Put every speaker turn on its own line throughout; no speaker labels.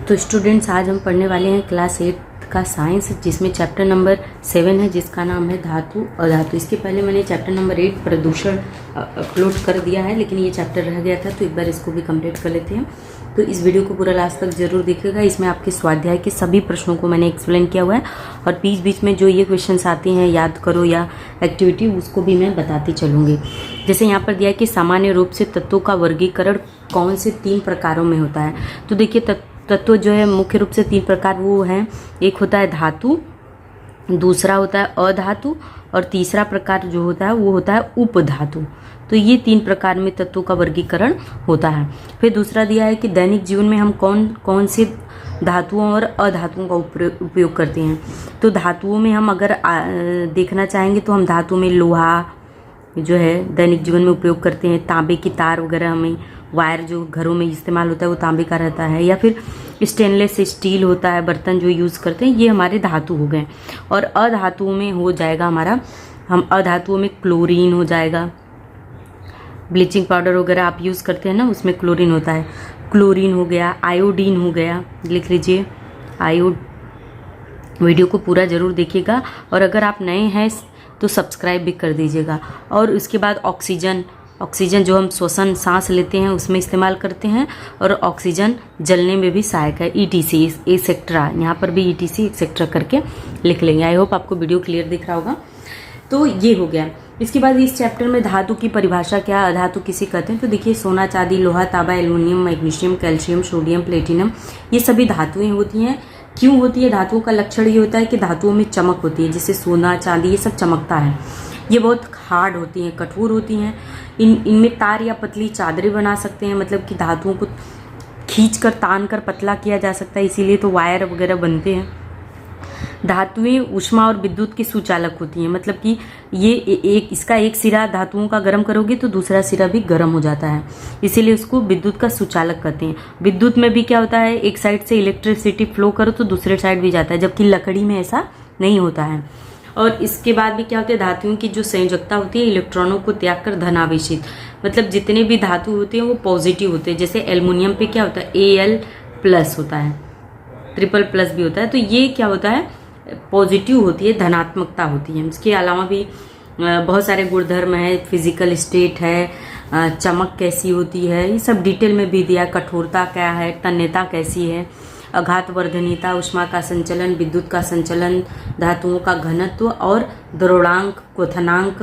तो स्टूडेंट्स, आज हम पढ़ने वाले हैं क्लास 8 का साइंस, जिसमें चैप्टर नंबर 7 है जिसका नाम है धातु अधातु। इसके पहले मैंने चैप्टर नंबर 8 प्रदूषण अपलोड कर दिया है, लेकिन ये चैप्टर रह गया था, तो एक बार इसको भी कंप्लीट कर लेते हैं। तो इस वीडियो को पूरा लास्ट तक जरूर देखिएगा। इसमें आपके स्वाध्याय के सभी प्रश्नों को मैंने एक्सप्लेन किया हुआ है, और बीच बीच में जो ये क्वेश्चंस आते हैं याद करो या एक्टिविटी, उसको भी मैं बताती चलूँगी। जैसे यहाँ पर दिया है कि सामान्य रूप से तत्वों का वर्गीकरण कौन से 3 प्रकारों में होता है। तो देखिए तत्व जो है मुख्य रूप से 3 प्रकार वो हैं। एक होता है धातु, दूसरा होता है अधातु, और तीसरा प्रकार जो होता है वो होता है उपधातु। तो ये 3 प्रकार में तत्वों का वर्गीकरण होता है। फिर दूसरा दिया है कि दैनिक जीवन में हम कौन कौन से धातुओं और अधातुओं का उपयोग करते हैं। तो धातुओं में हम अगर देखना चाहेंगे तो हम धातु में लोहा जो है दैनिक जीवन में उपयोग करते हैं। तांबे की तार वगैरह, हमें वायर जो घरों में इस्तेमाल होता है वो तांबे का रहता है, या फिर स्टेनलेस स्टील होता है, बर्तन जो यूज़ करते हैं, ये हमारे धातु हो गए। और अधातुओं में हो जाएगा हमारा, हम अधातुओं में क्लोरीन हो जाएगा। ब्लीचिंग पाउडर वगैरह आप यूज़ करते हैं ना, उसमें क्लोरीन होता है, क्लोरीन हो गया, आयोडीन हो गया, लिख लीजिए आयोड। वीडियो को पूरा ज़रूर देखिएगा, और अगर आप नए हैं तो सब्सक्राइब भी कर दीजिएगा। और उसके बाद ऑक्सीजन, ऑक्सीजन जो हम श्वसन सांस लेते हैं उसमें इस्तेमाल करते हैं, और ऑक्सीजन जलने में भी सहायक है। ETC एक्सेट्रा, यहाँ पर भी ETC एक्सेट्रा करके लिख लेंगे। आई होप आपको वीडियो क्लियर दिख रहा होगा। तो ये हो गया। इसके बाद इस चैप्टर में धातु की परिभाषा क्या, अधातु किसे कहते हैं। तो देखिए सोना, चांदी, लोहा, तांबा, aluminium, magnesium, calcium, sodium, platinum, ये सभी धातुएं होती हैं। क्यों होती है? धातुओं का लक्षण ये होता है कि धातुओं में चमक होती है, जैसे सोना, चांदी, ये सब चमकता है। ये बहुत हार्ड होती हैं, कठोर होती हैं। इनमें तार या पतली चादरें बना सकते हैं, मतलब कि धातुओं को खींचकर तानकर पतला किया जा सकता है, इसीलिए तो वायर वगैरह बनते हैं। धातुएं ऊष्मा और विद्युत की सुचालक होती हैं, मतलब कि ये इसका एक सिरा धातुओं का गर्म करोगे तो दूसरा सिरा भी गर्म हो जाता है, इसीलिए उसको विद्युत का सुचालक कहते हैं। विद्युत में भी क्या होता है, एक साइड से इलेक्ट्रिसिटी फ्लो करो तो दूसरे साइड भी जाता है, जबकि लकड़ी में ऐसा नहीं होता है। और इसके बाद भी क्या होता है, धातुओं की जो संयोजकता होती है इलेक्ट्रॉनों को त्याग कर धनावेशित, मतलब जितने भी धातु होते हैं वो पॉजिटिव होते हैं। जैसे एल्युमिनियम पे क्या होता है, Al+ होता है, ट्रिपल+ भी होता है। तो ये क्या होता है, पॉजिटिव होती है, धनात्मकता होती है। इसके अलावा भी बहुत सारे गुणधर्म है, फिजिकल स्टेट है, चमक कैसी होती है, ये सब डिटेल में भी दिया। कठोरता क्या है, तन्यता कैसी है, आघात वर्धनीयता, ऊष्मा का संचलन, विद्युत का संचलन, धातुओं का घनत्व, और द्रवणांक, क्वथनांक,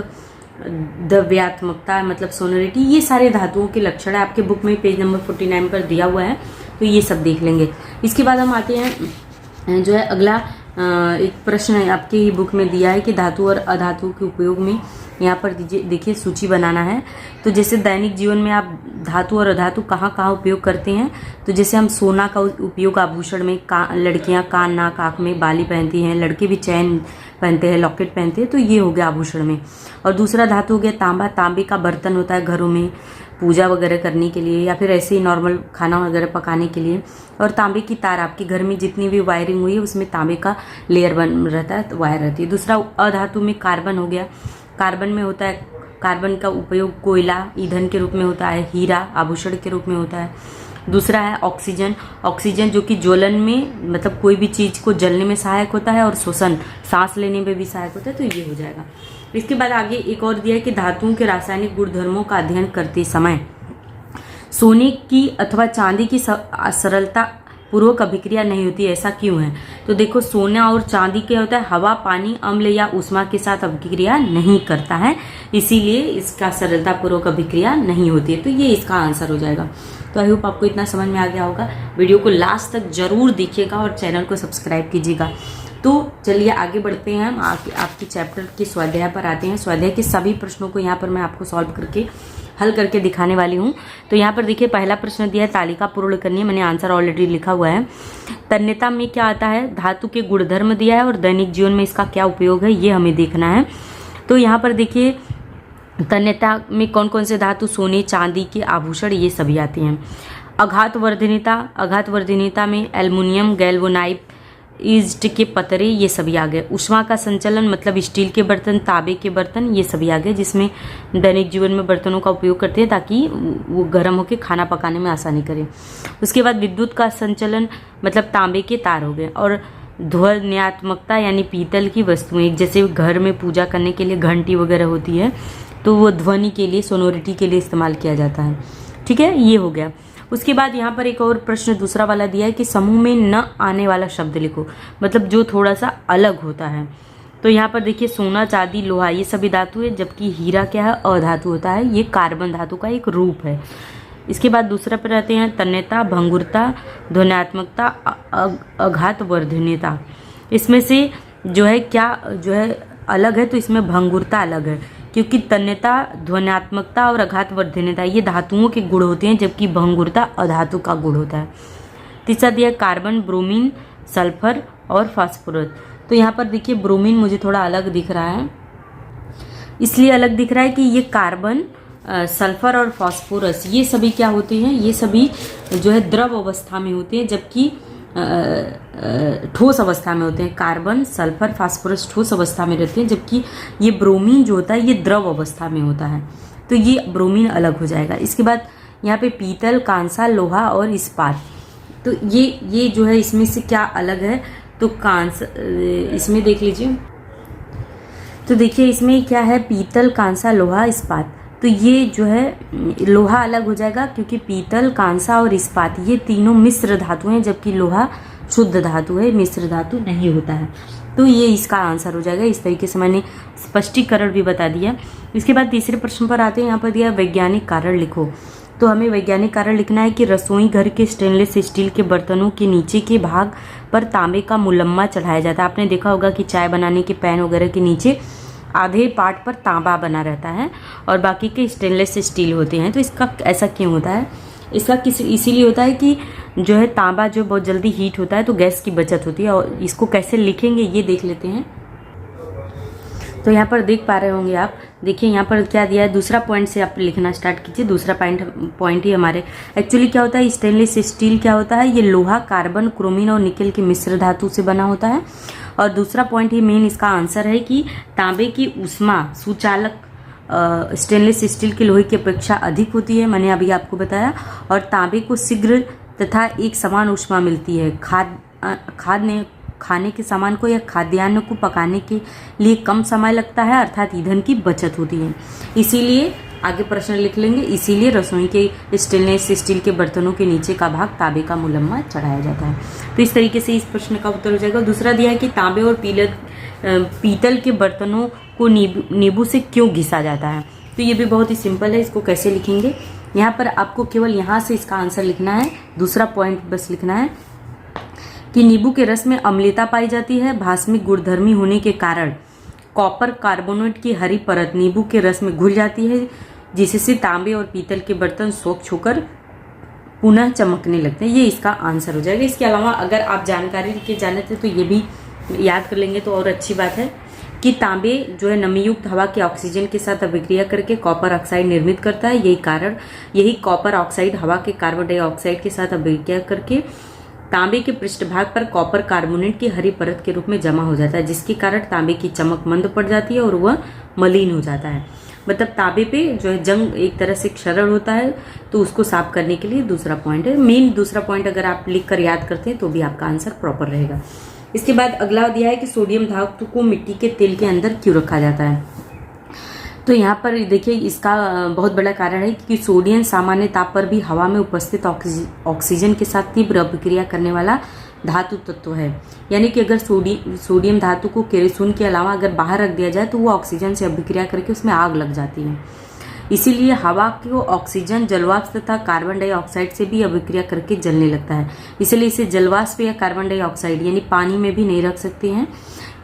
द्रव्यात्मकता मतलब सोनोरिटी, ये सारे धातुओं के लक्षण है। आपके बुक में पेज नंबर 49 पर दिया हुआ है, तो ये सब देख लेंगे। इसके बाद हम आते हैं जो है अगला एक प्रश्न है आपकी ही बुक में दिया है कि धातु और अधातु के उपयोग में, यहाँ पर देखिए सूची बनाना है। तो जैसे दैनिक जीवन में आप धातु और अधातु कहाँ कहाँ उपयोग करते हैं। तो जैसे हम सोना का उपयोग आभूषण में, लड़कियाँ कान, नाक, आँख में बाली पहनती हैं, लड़के भी चैन पहनते हैं, लॉकेट पहनते हैं, तो ये हो गया आभूषण में। और दूसरा धातु हो गया तांबा, तांबे का बर्तन होता है घरों में पूजा वगैरह करने के लिए, या फिर ऐसे ही नॉर्मल खाना वगैरह पकाने के लिए। और तांबे की तार, आपके घर में जितनी भी वायरिंग हुई है उसमें तांबे का लेयर बन रहता है, तो वायर रहती है। दूसरा अधातु में कार्बन हो गया, कार्बन में होता है, कार्बन का उपयोग कोयला ईंधन के रूप में होता है, हीरा आभूषण के रूप में होता है। दूसरा है ऑक्सीजन, ऑक्सीजन जो कि ज्वलन में, मतलब कोई भी चीज़ को जलने में सहायक होता है, और श्वसन सांस लेने में भी सहायक होता है, तो ये हो जाएगा। इसके बाद आगे एक और दिया है कि धातुओं के रासायनिक गुणधर्मों का अध्ययन करते समय सोने की अथवा चांदी की सरलता पूर्वक अभिक्रिया नहीं होती, ऐसा क्यों है। तो देखो सोना और चांदी क्या होता है, हवा, पानी, अम्ल या ऊष्मा के साथ अभिक्रिया नहीं करता है, इसीलिए इसका सरलता पूर्वक अभिक्रिया नहीं होती है, तो ये इसका आंसर हो जाएगा। तो आई होप आपको इतना समझ में आ गया होगा। वीडियो को लास्ट तक जरूर देखिएगा और चैनल को सब्सक्राइब कीजिएगा। तो चलिए आगे बढ़ते हैं, हम आपके चैप्टर के स्वाध्याय पर आते हैं। स्वाध्याय के सभी प्रश्नों को यहाँ पर मैं आपको सॉल्व करके हल करके दिखाने वाली हूँ। तो यहाँ पर देखिए पहला प्रश्न दिया है, तालिका पूर्ण करनी है, मैंने आंसर ऑलरेडी लिखा हुआ है। तन्यता में क्या आता है, धातु के गुणधर्म दिया है, और दैनिक जीवन में इसका क्या उपयोग है ये हमें देखना है। तो यहाँ पर देखिए तन्यता में कौन कौन से धातु, सोने, चांदी के आभूषण, ये सभी आती हैं। आघात वर्धनीयता, आघात वर्धनीयता में एल्युमिनियम, गैल्वेनाइट, ईस्ट के पतरे ये सभी आ गए। ऊष्मा का संचलन मतलब स्टील के बर्तन, तांबे के बर्तन ये सभी आ गए, जिसमें दैनिक जीवन में बर्तनों का उपयोग करते हैं ताकि वो गर्म होकर खाना पकाने में आसानी करे। उसके बाद विद्युत का संचलन मतलब तांबे के तार हो गए। और ध्वन्यात्मकता यानी पीतल की वस्तुएं, जैसे घर में पूजा करने के लिए घंटी वगैरह होती है तो वो ध्वनि के लिए, सोनोरिटी के लिए इस्तेमाल किया जाता है। ठीक है, ये हो गया। उसके बाद यहाँ पर एक और प्रश्न दूसरा वाला दिया है कि समूह में न आने वाला शब्द लिखो, मतलब जो थोड़ा सा अलग होता है। तो यहाँ पर देखिए सोना, चांदी, लोहा ये सभी धातु है, जबकि हीरा क्या है, अधातु होता है। ये कार्बन धातु का एक रूप है। इसके बाद दूसरा पर आते हैं तन्यता, भंगुरता, ध्वन्यात्मकता, आघात वर्धनीयता। इसमें से जो है क्या जो है अलग है, तो इसमें भंगुरता अलग है, क्योंकि तन्यता, ध्वन्यात्मकता और आघात वर्धनीयता ये धातुओं के गुण होते हैं, जबकि भंगुरता अधातु का गुण होता है। तीसरा दिया कार्बन, ब्रोमीन, सल्फर और फास्फोरस। तो यहाँ पर देखिए ब्रोमीन मुझे थोड़ा अलग दिख रहा है, इसलिए अलग दिख रहा है कि ये कार्बन, सल्फर और फास्फोरस ये सभी क्या होते हैं, ये सभी जो है द्रव अवस्था में होते हैं, जबकि ठोस अवस्था में होते हैं। कार्बन, सल्फर, फास्फोरस ठोस अवस्था में रहते हैं, जबकि ये ब्रोमीन जो होता है ये द्रव अवस्था में होता है। तो ये ब्रोमीन अलग हो जाएगा। इसके बाद यहाँ पे पीतल, कांसा, लोहा और इस्पात। तो ये जो है इसमें से क्या अलग है, तो कांसा, इसमें देख लीजिए। तो देखिए इसमें क्या है, पीतल, कांसा, लोहा, इस्पात। तो ये जो है लोहा अलग हो जाएगा, क्योंकि पीतल, कांसा और इस्पात ये तीनों मिश्र धातु हैं, जबकि लोहा शुद्ध धातु है, मिश्र धातु नहीं होता है। तो ये इसका आंसर हो जाएगा। इस तरीके से मैंने स्पष्टीकरण भी बता दिया। इसके बाद तीसरे प्रश्न पर आते हैं। यहाँ पर दिया वैज्ञानिक कारण लिखो। तो हमें वैज्ञानिक कारण लिखना है कि रसोई घर के स्टेनलेस स्टील के बर्तनों के नीचे के भाग पर तांबे का मुलम्मा चढ़ाया जाता है। आपने देखा होगा कि चाय बनाने के पैन वगैरह के नीचे आधे पार्ट पर तांबा बना रहता है और बाकी के स्टेनलेस स्टील होते हैं। तो इसका ऐसा क्यों होता है, इसका इसीलिए होता है कि जो है तांबा जो बहुत जल्दी हीट होता है तो गैस की बचत होती है। और इसको कैसे लिखेंगे ये देख लेते हैं। तो यहाँ पर देख पा रहे होंगे आप, देखिए यहाँ पर क्या दिया है, दूसरा पॉइंट से आप लिखना स्टार्ट कीजिए। दूसरा पॉइंट ही हमारे एक्चुअली क्या होता है, स्टेनलेस स्टील क्या होता है, ये लोहा, कार्बन, क्रोमीन और निकेल की मिश्र धातु से बना होता है। और दूसरा पॉइंट ही मेन इसका आंसर है कि तांबे की ऊष्मा सुचालक स्टेनलेस स्टील के लोहे की अपेक्षा अधिक होती है, मैंने अभी आपको बताया। और तांबे को शीघ्र तथा एक समान ऊष्मा मिलती है। खाने के सामान को या खाद्यान्न को पकाने के लिए कम समय लगता है, अर्थात ईंधन की बचत होती है। इसीलिए आगे प्रश्न लिख लेंगे, इसीलिए रसोई के स्टेनलेस स्टील के बर्तनों के नीचे का भाग तांबे का मुलम्मा चढ़ाया जाता है। तो इस तरीके से इस प्रश्न का उत्तर हो जाएगा। दूसरा दिया है कि तांबे और पीतल के बर्तनों को नींबू से क्यों घिसा जाता है। तो ये भी बहुत ही सिंपल है, इसको कैसे लिखेंगे, यहाँ पर आपको केवल यहाँ से इसका आंसर लिखना है। दूसरा पॉइंट बस लिखना है कि नींबू के रस में अम्लता पाई जाती है। भास्मिक गुणधर्मी होने के कारण कॉपर कार्बोनेट की हरी परत नींबू के रस में घुल जाती है, जिससे तांबे और पीतल के बर्तन स्वच्छ होकर पुनः चमकने लगते हैं। ये इसका आंसर हो जाएगा। इसके अलावा अगर आप जानकारी के जाने थे तो ये भी याद कर लेंगे तो और अच्छी बात है कि तांबे जो है नमीयुक्त हवा के ऑक्सीजन के साथ अभिक्रिया करके कॉपर ऑक्साइड निर्मित करता है। यही कॉपर ऑक्साइड हवा के कार्बन डाइऑक्साइड के साथ अभिक्रिया करके तांबे के पृष्ठभाग पर कॉपर कार्बोनेट की हरी परत के रूप में जमा हो जाता है, जिसके कारण तांबे की चमक मंद पड़ जाती है और वह मलिन हो जाता है। मतलब तांबे पे जो है जंग एक तरह से क्षरण होता है, तो उसको साफ करने के लिए दूसरा पॉइंट है। मेन दूसरा पॉइंट अगर आप लिख कर याद करते हैं तो भी आपका आंसर प्रॉपर रहेगा। इसके बाद अगला दिया है कि सोडियम धातु को मिट्टी के तेल के अंदर क्यों रखा जाता है। तो यहाँ पर देखिए इसका बहुत बड़ा कारण है कि सोडियम सामान्य ताप पर भी हवा में उपस्थित ऑक्सीजन के साथ तीव्र अभिक्रिया करने वाला धातु तत्व है। यानी कि अगर सोडियम धातु को केरोसिन के अलावा अगर बाहर रख दिया जाए तो वो ऑक्सीजन से अभिक्रिया करके उसमें आग लग जाती है। इसीलिए हवा को ऑक्सीजन, जलवाष्प तथा कार्बन डाइऑक्साइड से भी अभिक्रिया करके जलने लगता है। इसलिए इसे जलवाष्प या कार्बन डाइऑक्साइड यानी पानी में भी नहीं रख सकते हैं।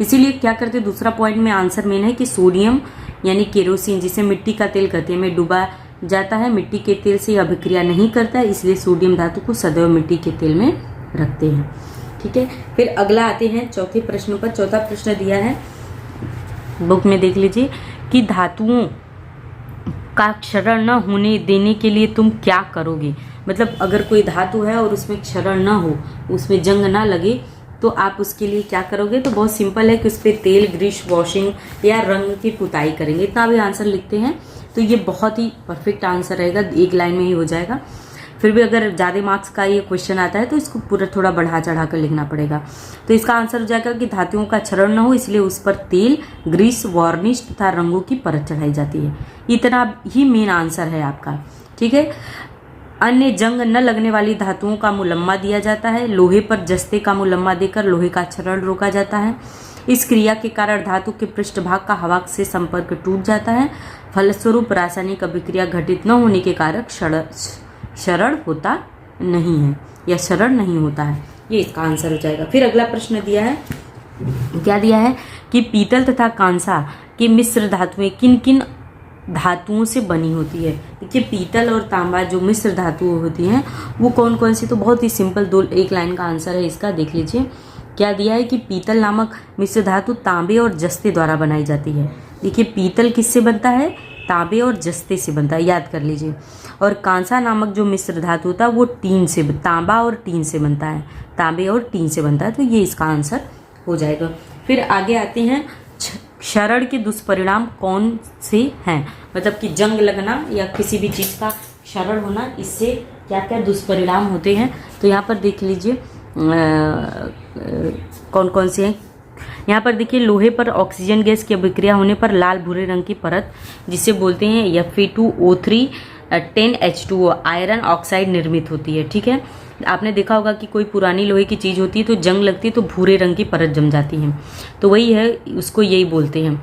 इसीलिए क्या करते हैं, दूसरा पॉइंट में आंसर मेन है कि सोडियम यानी केरोसिन, जिसे मिट्टी का तेल कहते हैं, में डुबा जाता है। मिट्टी के तेल से अभिक्रिया नहीं करता है, इसलिए सोडियम धातु को सदैव मिट्टी के तेल में रखते हैं। ठीक है, फिर अगला आते हैं चौथे प्रश्न पर। चौथा प्रश्न दिया है, बुक में देख लीजिए कि धातुओं का क्षरण न होने देने के लिए तुम क्या करोगे। मतलब अगर कोई धातु है और उसमें क्षरण न हो, उसमें जंग ना लगे, तो आप उसके लिए क्या करोगे, तो बहुत सिंपल है कि उस पर तेल, ग्रीस, वॉशिंग या रंग की पुताई करेंगे। इतना भी आंसर लिखते हैं तो ये बहुत ही परफेक्ट आंसर रहेगा, एक लाइन में ही हो जाएगा। फिर भी अगर ज़्यादा मार्क्स का ये क्वेश्चन आता है तो इसको पूरा थोड़ा बढ़ा चढ़ा कर लिखना पड़ेगा। तो इसका आंसर हो जाएगा कि धातुओं का क्षरण न हो इसलिए उस पर तेल, ग्रीस, वार्निश तथा रंगों की परत चढ़ाई जाती है। इतना ही मेन आंसर है आपका, ठीक है। अन्य जंग न लगने वाली धातुओं का मुलम्मा दिया जाता है। लोहे पर जस्ते का मुलम्मा देकर लोहे का क्षरण रोका जाता है। इस क्रिया के कारण धातु के पृष्ठभाग का हवा से संपर्क टूट जाता है। फलस्वरूप रासायनिक अभिक्रिया घटित न होने के कारण क्षरण होता नहीं है या क्षरण नहीं होता है। ये इसका आंसर हो जाएगा। फिर अगला प्रश्न दिया है, क्या दिया है कि पीतल तथा कांसा की मिश्र धातुएं किन किन धातुओं से बनी होती है। देखिए पीतल और तांबा जो मिश्र धातुएं होती हैं वो कौन कौन सी, तो बहुत ही सिंपल एक लाइन का आंसर है इसका। देख लीजिए क्या दिया है कि पीतल नामक मिश्र धातु तांबे और जस्ते द्वारा बनाई जाती है। देखिए पीतल किससे बनता है, तांबे और जस्ते से बनता है, याद कर लीजिए। और कांसा नामक जो मिश्र धातु होता है वो टीन से, तांबा और टीन से बनता है, तांबे और टीन से बनता है। तो ये इसका आंसर हो जाएगा। फिर आगे आते हैं, क्षरण के दुष्परिणाम कौन से हैं, मतलब कि जंग लगना या किसी भी चीज़ का क्षरण होना, इससे क्या क्या दुष्परिणाम होते हैं। तो यहाँ पर देख लीजिए कौन कौन से हैं। यहाँ पर देखिए लोहे पर ऑक्सीजन गैस की अभिक्रिया होने पर लाल भूरे रंग की परत जिसे बोलते हैं Fe2O3 10H2O आयरन ऑक्साइड निर्मित होती है, ठीक है। आपने देखा होगा कि कोई पुरानी लोहे की चीज़ होती है तो जंग लगती है तो भूरे रंग की परत जम जाती है, तो वही है, उसको यही बोलते हैं।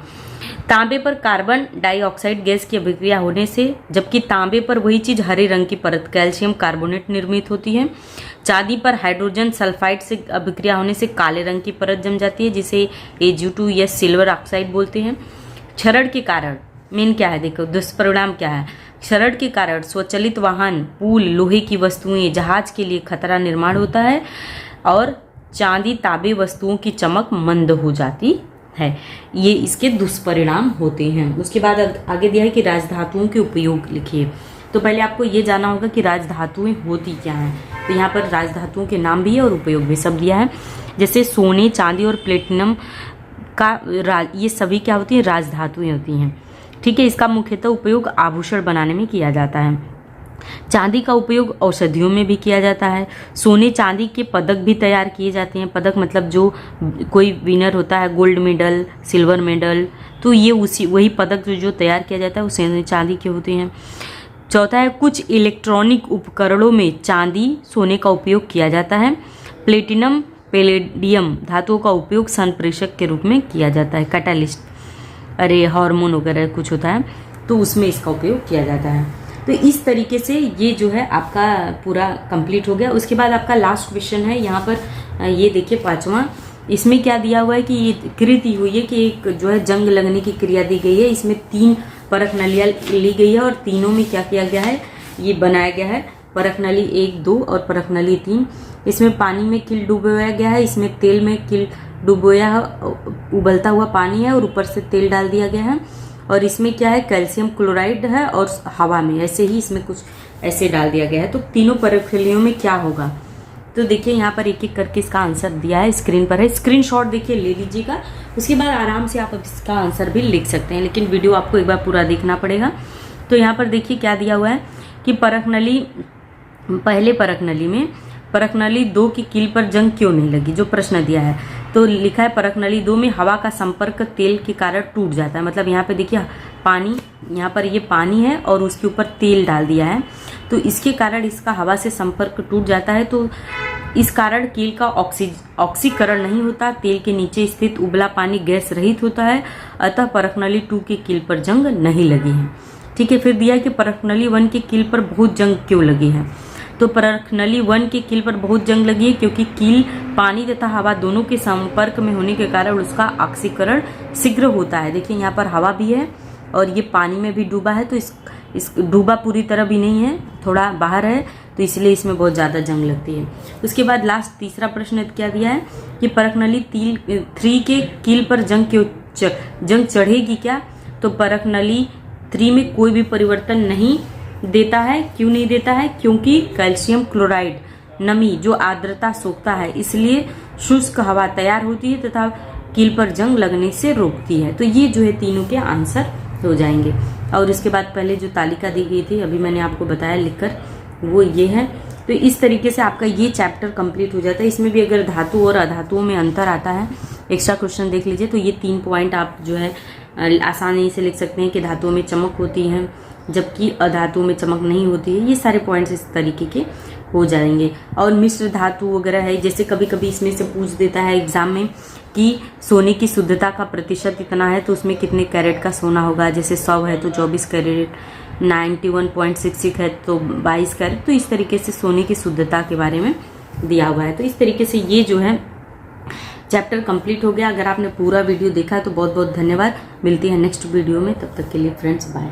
तांबे पर कार्बन डाइऑक्साइड गैस की अभिक्रिया होने से, जबकि तांबे पर वही चीज़ हरे रंग की परत कैल्शियम कार्बोनेट निर्मित होती है। चांदी पर हाइड्रोजन सल्फाइड से अभिक्रिया होने से काले रंग की परत जम जाती है जिसे Ag2 या सिल्वर ऑक्साइड बोलते हैं। क्षरण के कारण मेन क्या है, देखो दुष्परिणाम क्या है। क्षरण के कारण स्वचालित वाहन, पुल, लोहे की वस्तुएं, जहाज के लिए खतरा निर्माण होता है और चांदी तांबे वस्तुओं की चमक मंद हो जाती है। ये इसके दुष्परिणाम होते हैं। उसके बाद आगे दिया है कि राजधातुओं के उपयोग लिखिए। तो पहले आपको ये जाना होगा कि राजधातुएं होती क्या हैं। तो यहाँ पर राजधातुओं के नाम भी है और उपयोग भी सब दिया है। जैसे सोने, चांदी और प्लेटिनम का ये सभी क्या होती हैं, राजधातुएं होती हैं, ठीक है। इसका मुख्यतः उपयोग आभूषण बनाने में किया जाता है। चांदी का उपयोग औषधियों में भी किया जाता है। सोने चांदी के पदक भी तैयार किए जाते हैं। पदक मतलब जो कोई विनर होता है, गोल्ड मेडल, सिल्वर मेडल, तो ये वही पदक जो तैयार किया जाता है वो सोने चांदी के होते हैं। चौथा है, कुछ इलेक्ट्रॉनिक उपकरणों में चांदी सोने का उपयोग किया जाता है। प्लेटिनम, पैलेडियम धातुओं का उपयोग संप्रेषक के रूप में किया जाता है। कैटालिस्ट, अरे हार्मोन वगैरह कुछ होता है तो उसमें इसका उपयोग किया जाता है। तो इस तरीके से ये जो है आपका पूरा कंप्लीट हो गया। उसके बाद आपका लास्ट क्वेश्चन है यहाँ पर, ये देखिए 5वां। इसमें क्या दिया हुआ है कि ये कृति हुई है कि एक जो है जंग लगने की क्रिया दी गई है। इसमें 3 परख नलियाँ ली गई है और तीनों में क्या किया गया है, ये बनाया गया है। परख नली 1, 2 और परख नली 3। इसमें पानी में किल डुबोया गया है, इसमें तेल में किल डुबोया, उबलता हुआ पानी है और ऊपर से तेल डाल दिया गया है। और इसमें क्या है, कैल्शियम क्लोराइड है और हवा में ऐसे ही इसमें कुछ ऐसे डाल दिया गया है। तो तीनों परखलियों में क्या होगा, तो देखिए यहाँ पर एक एक करके इसका आंसर दिया है, स्क्रीन पर है। स्क्रीनशॉट देखिए ले लीजिएगा, उसके बाद आराम से आप इसका आंसर भी लिख सकते हैं, लेकिन वीडियो आपको एक बार पूरा देखना पड़ेगा। तो यहाँ पर देखिए क्या दिया हुआ है कि परखनली, पहले परखनली में परखनली 2 की कील पर जंग क्यों नहीं लगी, जो प्रश्न दिया है। तो लिखा है परखनली 2 में हवा का संपर्क तेल के कारण टूट जाता है। मतलब यहाँ पे देखिए पानी, यहाँ पर ये पानी है और उसके ऊपर तेल डाल दिया है, तो इसके कारण इसका हवा से संपर्क टूट जाता है। तो इस कारण कील का ऑक्सीकरण नहीं होता, तेल के नीचे स्थित उबला पानी गैस रहित होता है, अतः परखनली 2 की कील पर जंग नहीं लगी है। ठीक है, फिर दिया है कि परखनली 1 की कील पर बहुत जंग क्यों लगी है। तो परखनली 1 की कील पर बहुत जंग लगी है क्योंकि कील पानी तथा हवा दोनों के संपर्क में होने के कारण उसका ऑक्सीकरण शीघ्र होता है। देखिए यहाँ पर हवा भी है और ये पानी में भी डूबा है, तो इस डूबा पूरी तरह भी नहीं है, थोड़ा बाहर है, तो इसलिए इसमें बहुत ज़्यादा जंग लगती है। उसके बाद लास्ट तीसरा प्रश्न क्या दिया है कि परखनली 3 के कील पर जंग चढ़ेगी क्या। तो परखनली 3 में कोई भी परिवर्तन नहीं देता है। क्यों नहीं देता है, क्योंकि कैल्शियम क्लोराइड नमी जो आर्द्रता सोखता है, इसलिए शुष्क हवा तैयार होती है तथा कील पर जंग लगने से रोकती है। तो ये जो है तीनों के आंसर हो जाएंगे। और इसके बाद पहले जो तालिका दी गई थी अभी मैंने आपको बताया लिखकर, वो ये है। तो इस तरीके से आपका ये चैप्टर कंप्लीट हो जाता है। इसमें भी अगर धातु और अधातुओं में अंतर आता है, एक्स्ट्रा क्वेश्चन देख लीजिए। तो ये 3 पॉइंट आप जो है आसानी से लिख सकते हैं कि धातुओं में चमक होती है जबकि अधातुओं में चमक नहीं होती है। ये सारे पॉइंट्स इस तरीके के हो जाएंगे। और मिश्र धातु वगैरह है, जैसे कभी कभी इसमें से पूछ देता है एग्जाम में कि सोने की शुद्धता का प्रतिशत इतना है तो उसमें कितने कैरेट का सोना होगा। जैसे 100 है तो 24 कैरेट, 91.66 है तो 22 कैरेट। तो इस तरीके से सोने की शुद्धता के बारे में दिया हुआ है। तो इस तरीके से ये जो है चैप्टर कंप्लीट हो गया। अगर आपने पूरा वीडियो देखा है तो बहुत बहुत धन्यवाद। मिलती है नेक्स्ट वीडियो में, तब तक के लिए फ्रेंड्स बाय।